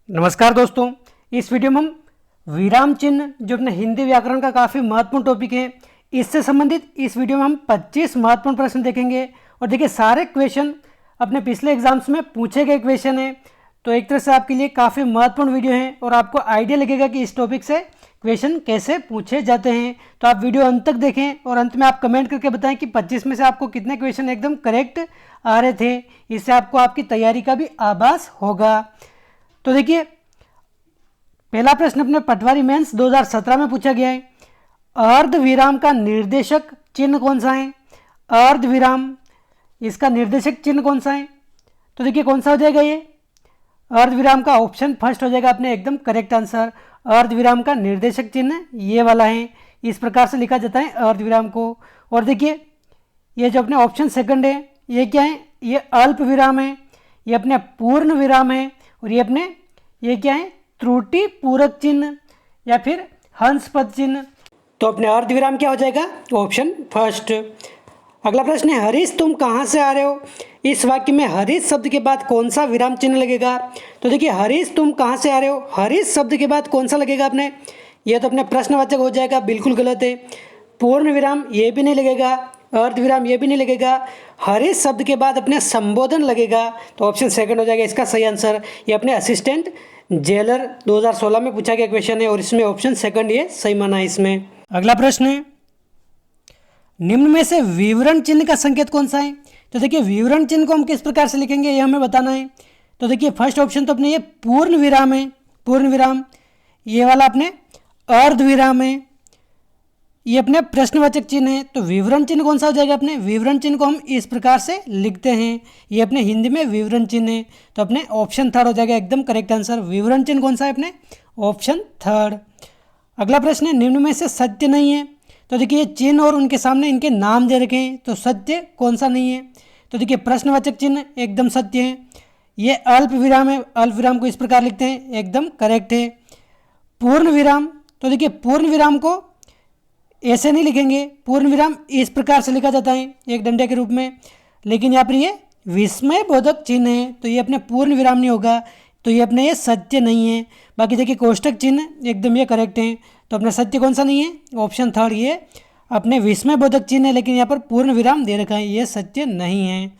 नमस्कार दोस्तों, इस वीडियो में हम विराम चिन्ह जो अपने हिंदी व्याकरण का काफ़ी महत्वपूर्ण टॉपिक है, इससे संबंधित इस वीडियो में हम 25 महत्वपूर्ण प्रश्न देखेंगे। और देखिए, सारे क्वेश्चन अपने पिछले एग्जाम्स में पूछे गए क्वेश्चन हैं, तो एक तरह से आपके लिए काफ़ी महत्वपूर्ण वीडियो है और आपको आइडिया लगेगा कि इस टॉपिक से क्वेश्चन कैसे पूछे जाते हैं। तो आप वीडियो अंत तक देखें और अंत में आप कमेंट करके बताएं कि 25 में से आपको कितने क्वेश्चन एकदम करेक्ट आ रहे थे। इससे आपको आपकी तैयारी का भी आभास होगा। तो देखिए, पहला प्रश्न अपने पटवारी मेंस 2017 में पूछा गया है। अर्धविराम का निर्देशक चिन्ह कौन सा है? अर्धविराम, इसका निर्देशक चिन्ह कौन सा है? तो देखिए, कौन सा हो जाएगा ये? अर्धविराम का ऑप्शन फर्स्ट हो जाएगा अपने एकदम करेक्ट आंसर। अर्धविराम का निर्देशक चिन्ह ये वाला है, इस प्रकार से लिखा जाता है अर्धविराम को। और देखिए, ये जो अपने ऑप्शन सेकंड है, ये क्या है? ये अल्प विराम है, ये अपने पूर्ण विराम है, और ये क्या है? त्रुटि पूरक चिन्ह या फिर हंस पद चिन्ह। तो अपने अर्धविराम क्या हो जाएगा? Option first. अगला प्रश्न है, हरीश तुम कहाँ से आ रहे हो? इस वाक्य में हरीश शब्द के बाद कौन सा विराम चिन्ह लगेगा? तो देखिए, हरीश तुम कहाँ से आ रहे हो, हरीश शब्द के बाद कौन सा लगेगा अपने? ये तो अपने प्रश्नवाचक हो जाएगा, बिल्कुल गलत है। पूर्ण विराम ये भी नहीं लगेगा, अर्धविराम ये भी नहीं लगेगा। हरीश शब्द के बाद अपने संबोधन लगेगा, तो ऑप्शन सेकंड हो जाएगा इसका सही आंसर। ये अपने असिस्टेंट जेलर 2016 में पूछा गया क्वेश्चन है और इसमें ऑप्शन सेकंड ये सही माना है इसमें। अगला प्रश्न है, निम्न में से विवरण चिन्ह का संकेत कौन सा है? तो देखिए, विवरण चिन्ह को हम किस प्रकार से लिखेंगे ये हमें बताना है। तो देखिए, फर्स्ट ऑप्शन तो अपने ये पूर्ण विराम है, पूर्ण विराम। ये वाला अपने अर्धविराम है, ये अपने प्रश्नवाचक चिन्ह है। तो विवरण चिन्ह कौन सा हो जाएगा? अपने विवरण चिन्ह को हम इस प्रकार से लिखते हैं, ये अपने हिंदी में विवरण चिन्ह है, तो अपने ऑप्शन थर्ड हो जाएगा एकदम करेक्ट आंसर। विवरण चिन्ह कौन सा है? अपने ऑप्शन थर्ड। अगला प्रश्न है, निम्न में से सत्य नहीं है। तो देखिए, ये चिन्ह और उनके सामने इनके नाम दे रखे हैं, तो सत्य कौन सा नहीं है? तो देखिए, प्रश्नवाचक चिन्ह एकदम सत्य है। ये अल्प विराम है, अल्प विराम को इस प्रकार लिखते हैं, एकदम करेक्ट है। पूर्ण विराम, तो देखिए, पूर्ण विराम को ऐसे नहीं लिखेंगे, पूर्ण विराम इस प्रकार से लिखा जाता है एक डंडे के रूप में, लेकिन यहाँ पर ये विस्मय बोधक चिन्ह है, तो ये अपने पूर्ण विराम नहीं होगा, तो ये अपने ये सत्य नहीं है। बाकी देखिए, कोष्टक चिन्ह एकदम ये करेक्ट है, तो अपना सत्य कौन सा नहीं है? ऑप्शन थर्ड, ये अपने विस्मय बोधक चिन्ह है, लेकिन यहाँ पर पूर्ण विराम दे रखा है, ये सत्य नहीं है।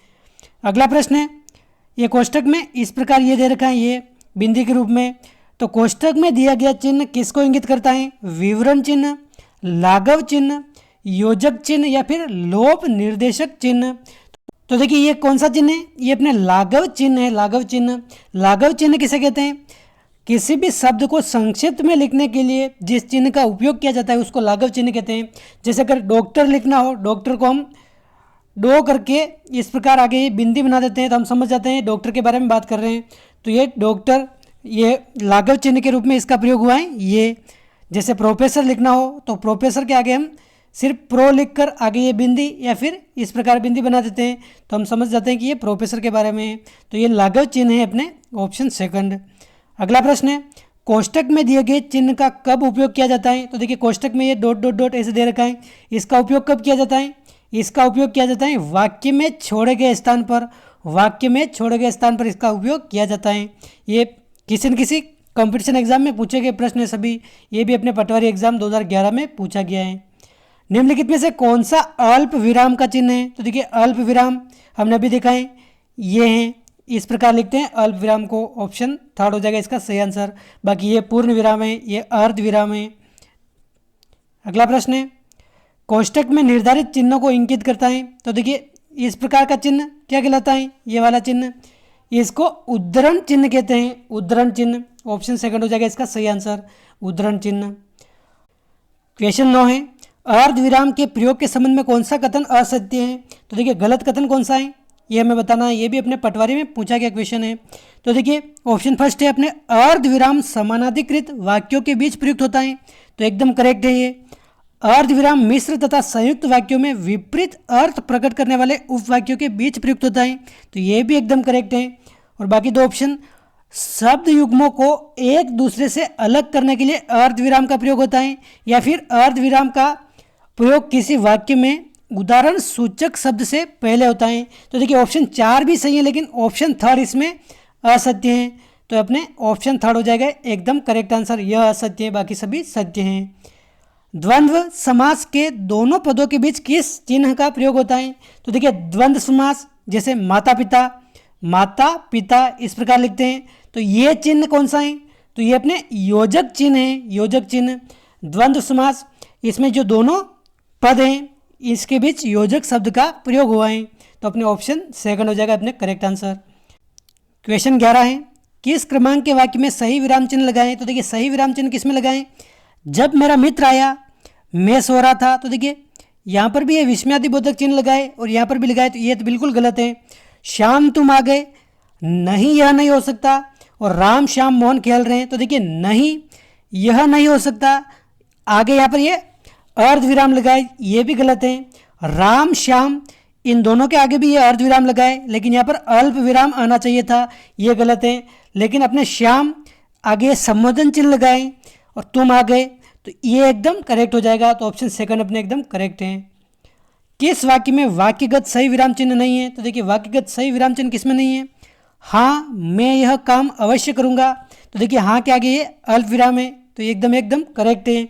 अगला प्रश्न है, ये कोष्टक में इस प्रकार ये दे रखा है, ये बिंदी के रूप में, तो कोष्टक में दिया गया चिन्ह किसको इंगित करता है? विवरण चिन्ह, लाघव चिन्ह, योजक चिन्ह या फिर लोप निर्देशक चिन्ह। तो देखिए, ये कौन सा चिन्ह है? ये अपने लाघव चिन्ह है, लाघव चिन्ह। लाघव चिन्ह किसे कहते हैं? किसी भी शब्द को संक्षिप्त में लिखने के लिए जिस चिन्ह का उपयोग किया जाता है उसको लाघव चिन्ह कहते हैं। जैसे अगर डॉक्टर लिखना हो, डॉक्टर को हम डो करके इस प्रकार आगे ये बिंदी बना देते हैं, तो हम समझ जाते हैं डॉक्टर के बारे में बात कर रहे हैं। तो ये डॉक्टर, ये लाघव चिन्ह के रूप में इसका प्रयोग हुआ है ये। जैसे प्रोफेसर लिखना हो, तो प्रोफेसर के आगे हम सिर्फ प्रो लिखकर आगे ये बिंदी या फिर इस प्रकार बिंदी बना देते हैं, तो हम समझ जाते हैं कि ये प्रोफेसर के बारे में है। तो ये लाघव चिन्ह है अपने ऑप्शन सेकंड। अगला प्रश्न है, कोष्टक में दिए गए चिन्ह का कब उपयोग किया जाता है? तो देखिए, कोष्टक में ये डॉट डॉट डॉट ऐसे दे रखा है, इसका उपयोग कब किया जाता है? इसका उपयोग किया जाता है वाक्य में छोड़े गए स्थान पर, वाक्य में छोड़े गए स्थान पर इसका उपयोग किया जाता है। ये किसी न किसी कंपटीशन एग्जाम में पूछे गए प्रश्न है सभी, ये भी अपने पटवारी एग्जाम 2011 में पूछा गया है। निम्नलिखित में से कौन सा अल्प विराम का चिन्ह है? तो देखिए, अल्प विराम हमने अभी देखा है, ये हैं, इस प्रकार लिखते हैं अल्प विराम को, ऑप्शन थर्ड हो जाएगा इसका सही आंसर। बाकी ये पूर्ण विराम है, ये अर्ध विराम है। अगला प्रश्न है, कोष्टक में निर्धारित चिन्हों को इंगित करता है। तो देखिए, इस प्रकार का चिन्ह क्या कहलाता है? ये वाला चिन्ह, इसको उद्धरण चिन्ह कहते हैं, उद्धरण चिन्ह, ऑप्शन सेकंड हो जाएगा इसका सही आंसर, उद्धरण चिन्ह। क्वेश्चन 9 है, अर्धविराम के प्रयोग के संबंध में कौन सा कथन असत्य है? तो देखिए, गलत कथन कौन सा है ये हमें बताना है, ये भी अपने पटवारी में पूछा गया क्वेश्चन है। तो देखिए, ऑप्शन फर्स्ट है अपने अर्धविराम समानाधिकृत वाक्यों के बीच प्रयुक्त होता है, तो एकदम करेक्ट है ये। अर्धविराम मिश्र तथा संयुक्त वाक्यों में विपरीत अर्थ प्रकट करने वाले उपवाक्यों के बीच प्रयुक्त होता है, तो ये भी एकदम करेक्ट है। और बाकी दो ऑप्शन, शब्द युग्मों को एक दूसरे से अलग करने के लिए अर्धविराम का प्रयोग होता है, या फिर अर्धविराम का प्रयोग किसी वाक्य में उदाहरण सूचक शब्द से पहले होता है। तो देखिए, ऑप्शन 4 भी सही है, लेकिन ऑप्शन थर्ड इसमें असत्य है। तो अपने ऑप्शन थर्ड हो जाएगा एकदम करेक्ट आंसर। यह असत्य है, बाकी सभी सत्य हैं। द्वंद्व समास के दोनों पदों के बीच किस चिन्ह का प्रयोग होता है? तो देखिए द्वंद्व समास जैसे माता पिता इस प्रकार लिखते हैं, तो ये चिन्ह कौन सा है? तो ये अपने योजक चिन्ह है, योजक चिन्ह। द्वंद्व समास इसमें जो दोनों पद हैं इसके बीच योजक शब्द का प्रयोग हुआ है, तो अपने ऑप्शन सेकंड हो जाएगा अपने करेक्ट आंसर। क्वेश्चन 11 है, किस क्रमांक के वाक्य में सही विराम चिन्ह लगाएं? तो देखिए सही विराम चिन्ह किस में लगाएं? जब मेरा मित्र आया मैं सो रहा था, तो देखिए यहाँ पर भी ये विस्मयादिबोधक चिन्ह लगाए और यहाँ पर भी लगाए, तो ये तो बिल्कुल गलत है। श्याम तुम आ गए, नहीं यह नहीं हो सकता। और राम श्याम मोहन खेल रहे हैं, तो देखिए नहीं यह नहीं हो सकता। आगे यहाँ पर ये अर्ध विराम लगाए, ये भी गलत है। राम श्याम इन दोनों के आगे भी ये अर्ध विराम लगाए, लेकिन यहाँ पर अल्प विराम आना चाहिए था, ये गलत है। लेकिन अपने श्याम आगे संबोधन चिन्ह लगाए और तुम आ गए, तो ये एकदम करेक्ट हो जाएगा। तो ऑप्शन सेकंड अपने एकदम करेक्ट है। किस वाक्य में वाक्यगत सही विराम चिन्ह नहीं है? तो देखिए वाक्यगत सही विराम चिन्ह किस में नहीं है? हाँ मैं यह काम अवश्य करूँगा, तो देखिए हाँ के आगे ये अल्प विराम है, तो एकदम करेक्ट है।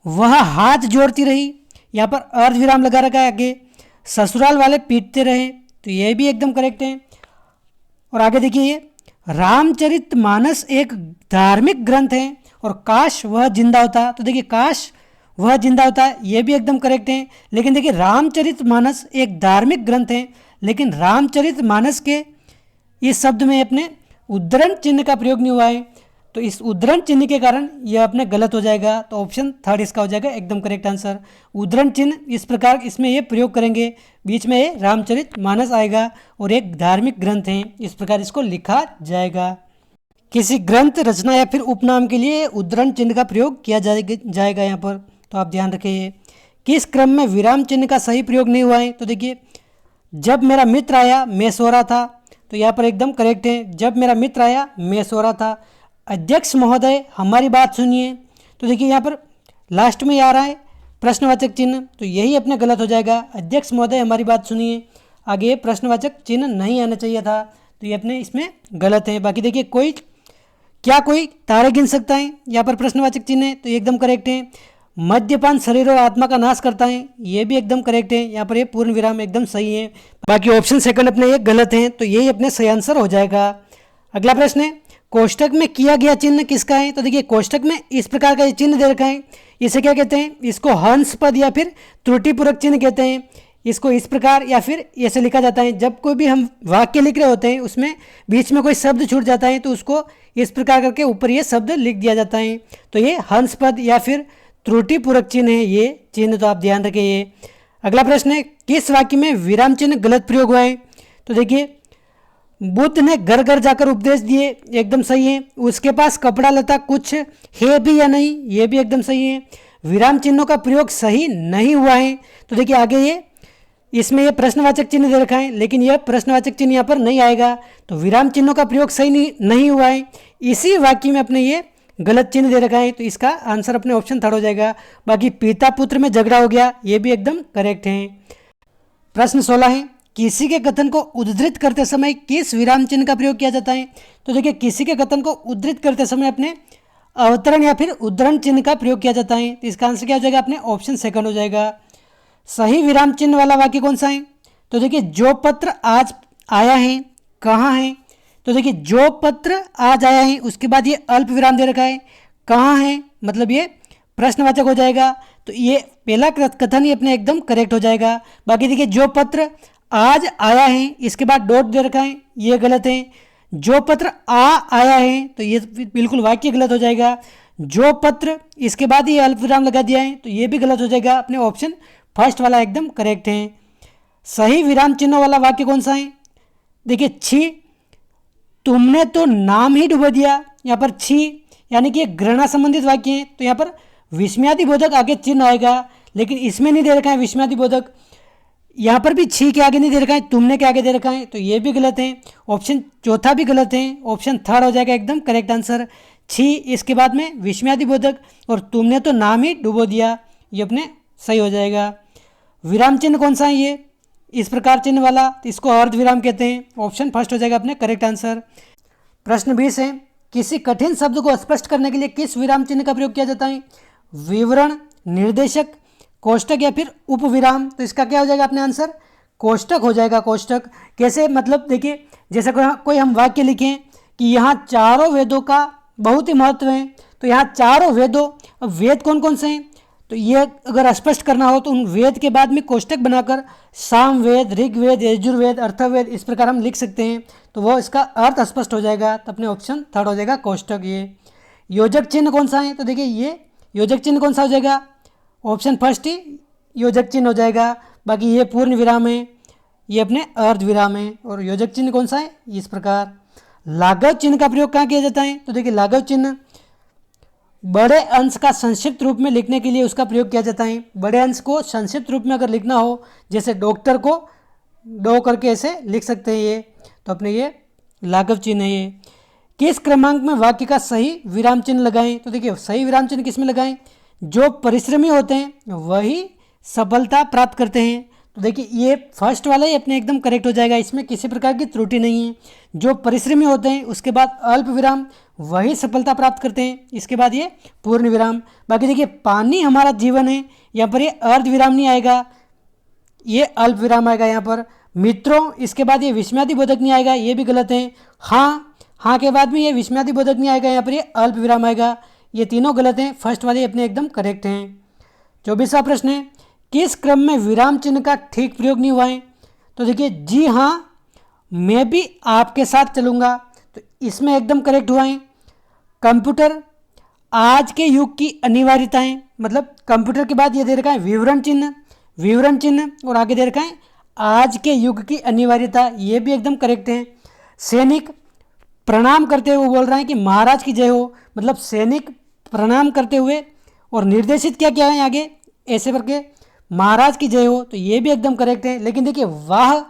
वह हाथ जोड़ती रही, यहाँ पर अर्ध विराम लगा रखा है आगे। ससुराल वाले पीटते रहे, तो ये भी एकदम करेक्ट है। और आगे देखिए ये रामचरितमानस एक धार्मिक ग्रंथ है और काश वह जिंदा होता, तो देखिए काश वह जिंदा होता है, ये भी एकदम करेक्ट है। लेकिन देखिए रामचरितमानस एक धार्मिक ग्रंथ है, लेकिन रामचरितमानस के इस शब्द में अपने उद्धरण चिन्ह का प्रयोग नहीं हुआ है, तो इस उद्धरण चिन्ह के कारण यह अपने गलत हो जाएगा। तो ऑप्शन थर्ड इसका हो जाएगा एकदम करेक्ट आंसर। उद्धरण चिन्ह इस प्रकार इसमें ये प्रयोग करेंगे, बीच में ये रामचरितमानस आएगा और एक धार्मिक ग्रंथ है, इस प्रकार इसको लिखा जाएगा। किसी ग्रंथ रचना या फिर उपनाम के लिए उद्धरण चिन्ह का प्रयोग किया जाएगा यहाँ पर, तो आप ध्यान रखिए। किस क्रम में विराम चिन्ह का सही प्रयोग नहीं हुआ है? तो देखिए जब मेरा मित्र आया मैं सो रहा था, तो यहाँ पर एकदम करेक्ट है। जब मेरा मित्र आया मैं सो रहा था। अध्यक्ष महोदय हमारी बात सुनिए, तो देखिए यहाँ पर लास्ट में आ रहा है प्रश्नवाचक चिन्ह, तो यही अपने गलत हो जाएगा। अध्यक्ष महोदय हमारी बात सुनिए, आगे प्रश्नवाचक चिन्ह नहीं आना चाहिए था, तो ये अपने इसमें गलत है। बाकी देखिए कोई तारे गिन सकता है, यहाँ पर प्रश्नवाचक चिन्ह है, तो ये एकदम करेक्ट है। मद्यपान शरीर और आत्मा का नाश करता है, ये भी एकदम करेक्ट है। यहाँ पर ये पूर्ण विराम एकदम सही है। बाकी ऑप्शन सेकंड अपने ये गलत हैं, तो यही अपने सही आंसर हो जाएगा। अगला प्रश्न है, कोष्टक में किया गया चिन्ह किसका है? तो देखिए कोष्टक में इस प्रकार का ये चिन्ह दे रखा है, इसे क्या कहते हैं? इसको हंस पद या फिर त्रुटिपूरक चिन्ह कहते हैं। इसको इस प्रकार या फिर ऐसे लिखा जाता है, जब कोई भी हम वाक्य लिख रहे होते हैं उसमें बीच में कोई शब्द छूट जाता है, तो उसको इस प्रकार करके ऊपर ये शब्द लिख दिया जाता है, तो ये हंस पद या फिर त्रुटिपूरक चिन्ह है ये चिन्ह, तो आप ध्यान रखिए। अगला प्रश्न है, किस वाक्य में विराम चिन्ह गलत प्रयोग हुआ है? तो देखिए बुद्ध ने घर घर जाकर उपदेश दिए, एकदम सही है। उसके पास कपड़ा लता कुछ है भी या नहीं, ये भी एकदम सही है। विराम चिन्हों का प्रयोग सही नहीं हुआ है, तो देखिए आगे ये इसमें ये प्रश्नवाचक चिन्ह दे रखा है, लेकिन यह प्रश्नवाचक चिन्ह यहाँ पर नहीं आएगा, तो विराम चिन्हों का प्रयोग सही नहीं हुआ है। इसी वाक्य में अपने ये गलत चिन्ह दे रखा है, तो इसका आंसर अपने ऑप्शन थर्ड हो जाएगा। बाकी पिता पुत्र में झगड़ा हो गया, ये भी एकदम करेक्ट है। प्रश्न 16 है, किसी के कथन को उद्धृत करते समय किस विराम चिन्ह का प्रयोग किया जाता है? तो देखिए किसी के कथन को उद्धृत करते समय अपने अवतरण या फिर उद्धरण चिन्ह का प्रयोग किया जाता है, तो इसका आंसर क्या हो जाएगा? अपने ऑप्शन सेकंड हो जाएगा। सही विराम चिन्ह वाला वाक्य कौन सा है? तो देखिए जो पत्र आज आया है कहाँ है? तो देखिए जो पत्र आज आया है उसके बाद ये अल्प विराम दे रखा है, कहाँ है मतलब ये प्रश्नवाचक हो जाएगा, तो ये पहला कथन ही अपने एकदम करेक्ट हो जाएगा। बाकी देखिए जो पत्र आज आया है इसके बाद डॉट दे रखा है, ये गलत है। जो पत्र आया है, तो ये बिल्कुल वाक्य गलत हो जाएगा। जो पत्र इसके बाद ये अल्प विराम लगा दिया है, तो ये भी गलत हो जाएगा। अपने ऑप्शन फर्स्ट वाला एकदम करेक्ट है। सही विराम चिन्हों वाला वाक्य कौन सा है? देखिए छी तुमने तो नाम ही डुबो दिया, यहाँ पर छी यानी कि घृणा संबंधित वाक्य है, तो यहाँ पर विस्मयादिबोधक आगे चिन्ह आएगा, लेकिन इसमें नहीं दे रखा है विस्मयादिबोधक। यहाँ पर भी छी के आगे नहीं दे रखा है, तुमने के आगे दे रखा है, तो ये भी गलत है। ऑप्शन चौथा भी गलत है, ऑप्शन थर्ड हो जाएगा एकदम करेक्ट आंसर। छी इसके बाद में विस्मयादिबोधक और तुमने तो नाम ही डुबो दिया, ये अपने सही हो जाएगा। विराम चिन्ह कौन सा है? ये इस प्रकार चिन्ह वाला, तो इसको अर्ध विराम कहते हैं, ऑप्शन फर्स्ट हो जाएगा अपने करेक्ट आंसर। प्रश्न 20 है, किसी कठिन शब्द को स्पष्ट करने के लिए किस विराम चिन्ह का प्रयोग किया जाता है? विवरण, निर्देशक, कोष्टक या फिर उपविराम? तो इसका क्या हो जाएगा अपने आंसर? कोष्टक हो जाएगा, कोष्टक। कैसे? मतलब देखिए, जैसे कोई हम वाक्य लिखें कि यहाँ चारों वेदों का बहुत ही महत्व है, तो यहाँ चारों वेदों, अब वेद कौन कौन से हैं? तो ये अगर स्पष्ट करना हो तो उन वेद के बाद में कोष्टक बनाकर सामवेद, ऋग्वेद, यजुर्वेद, अर्थवेद इस प्रकार हम लिख सकते हैं, तो वो इसका अर्थ स्पष्ट हो जाएगा। तो अपने ऑप्शन थर्ड हो जाएगा कोष्टक। ये योजक चिन्ह कौन सा है? तो देखिए ये योजक चिन्ह कौन सा हो जाएगा? ऑप्शन फर्स्ट ही योजक चिन्ह हो जाएगा। बाकी ये पूर्ण विराम है, ये अपने अर्ध विराम है। और योजक चिन्ह कौन सा है? इस प्रकार। लाघव चिन्ह का प्रयोग कहाँ किया जाता है? तो देखिए लाघव चिन्ह बड़े अंश का संक्षिप्त रूप में लिखने के लिए उसका प्रयोग किया जाता है। बड़े अंश को संक्षिप्त रूप में अगर लिखना हो, जैसे डॉक्टर को डो करके ऐसे लिख सकते हैं ये, तो अपने ये लाघव चिन्ह है। ये किस क्रमांक में वाक्य का सही विराम चिन्ह लगाएं? तो देखिए सही विराम चिन्ह किस में लगाएं? जो परिश्रमी होते हैं वही सफलता प्राप्त करते हैं। तो देखिए ये फर्स्ट वाला ही अपने एकदम करेक्ट हो जाएगा, इसमें किसी प्रकार की त्रुटि नहीं है। जो परिश्रमी होते हैं उसके बाद अल्प विराम, वही सफलता प्राप्त करते हैं। इसके बाद ये पूर्ण विराम। बाकी देखिए पानी हमारा जीवन है, यहाँ पर ये अर्ध विराम नहीं आएगा, ये अल्प विराम आएगा यहाँ पर। मित्रों, इसके बाद ये विस्मयादि बोधक नहीं आएगा, ये भी गलत है। हाँ, हाँ के बाद में ये विस्मयादि बोधक नहीं आएगा, यहाँ पर ये अल्प विराम आएगा। ये तीनों गलत हैं, फर्स्ट वाले अपने एकदम करेक्ट हैं। 24वां प्रश्न है, किस क्रम में विराम चिन्ह का ठीक प्रयोग नहीं हुआ है? तो देखिए जी हाँ मैं भी आपके साथ चलूँगा, तो इसमें एकदम करेक्ट हुआ है। कंप्यूटर आज के युग की अनिवार्यताएं, मतलब कंप्यूटर के बाद ये दे रखा है विवरण चिन्ह, विवरण चिन्ह, और आगे दे रखा है आज के युग की अनिवार्यता, ये भी एकदम करेक्ट है। सैनिक प्रणाम करते हुए बोल रहे हैं कि महाराज की जय हो, मतलब सैनिक प्रणाम करते हुए, और निर्देशित क्या क्या है आगे ऐसे करके महाराज की जय हो, तो ये भी एकदम करेक्ट है। लेकिन देखिए वाह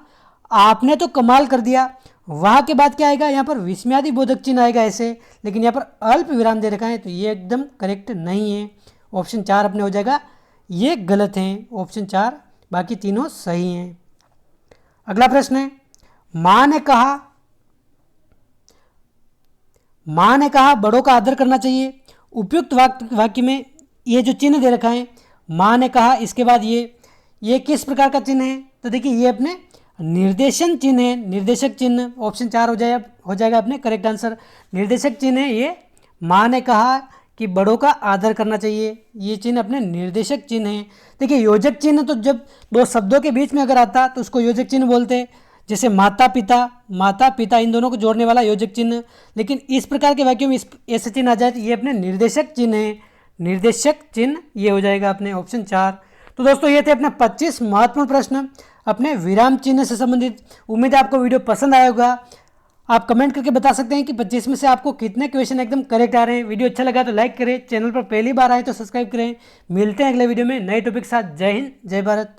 आपने तो कमाल कर दिया, वाह के बाद क्या आएगा यहाँ पर? विस्मयादि बोधक चिन्ह आएगा ऐसे, लेकिन यहाँ पर अल्प विराम दे रखा है, तो ये एकदम करेक्ट नहीं है। ऑप्शन 4 अपने हो जाएगा, ये गलत है ऑप्शन 4, बाकी तीनों सही हैं। अगला प्रश्न है, माँ ने कहा बड़ों का आदर करना चाहिए। उपयुक्त वाक्य में ये जो चिन्ह दे रखा है माँ ने कहा, इसके बाद ये किस प्रकार का चिन्ह है? तो देखिए ये अपने निर्देशन चिन्ह है, निर्देशक चिन्ह। ऑप्शन 4 हो जाएगा अपने करेक्ट आंसर। निर्देशक चिन्ह है ये, माँ ने कहा कि बड़ों का आदर करना चाहिए, ये चिन्ह अपने निर्देशक चिन्ह है। देखिए योजक चिन्ह तो जब दो शब्दों के बीच में अगर आता तो उसको योजक चिन्ह बोलते हैं, जैसे माता पिता इन दोनों को जोड़ने वाला योजक चिन्ह। लेकिन इस प्रकार के वाक्यों में ऐसे चिन्ह आ जाए तो ये अपने निर्देशक चिन्ह है, निर्देशक चिन्ह ये हो जाएगा अपने ऑप्शन 4। तो दोस्तों ये थे अपने 25 महत्वपूर्ण प्रश्न अपने विराम चिन्ह से संबंधित। उम्मीद है आपको वीडियो पसंद आया होगा। आप कमेंट करके बता सकते हैं कि 25 में से आपको कितने क्वेश्चन एकदम करेक्ट आ रहे हैं। वीडियो अच्छा लगा तो लाइक करें, चैनल पर पहली बार आए तो सब्सक्राइब करें। मिलते हैं अगले वीडियो में नए टॉपिक के साथ। जय हिंद, जय भारत।